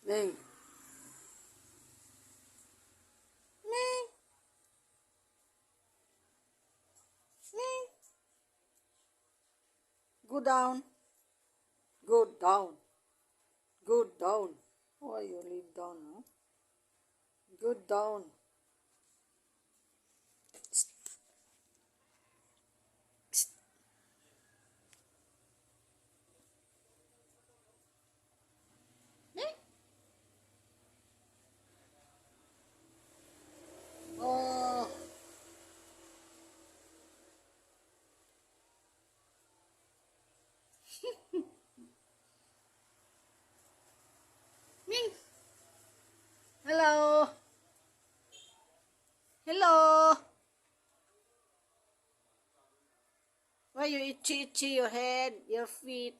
Ming. Ming. Ming. Go down. Go down. Go down. Why you leave down, huh? Go down. Ming. Oh. Ming. Hello. Hello. Why you itchy your head, your feet?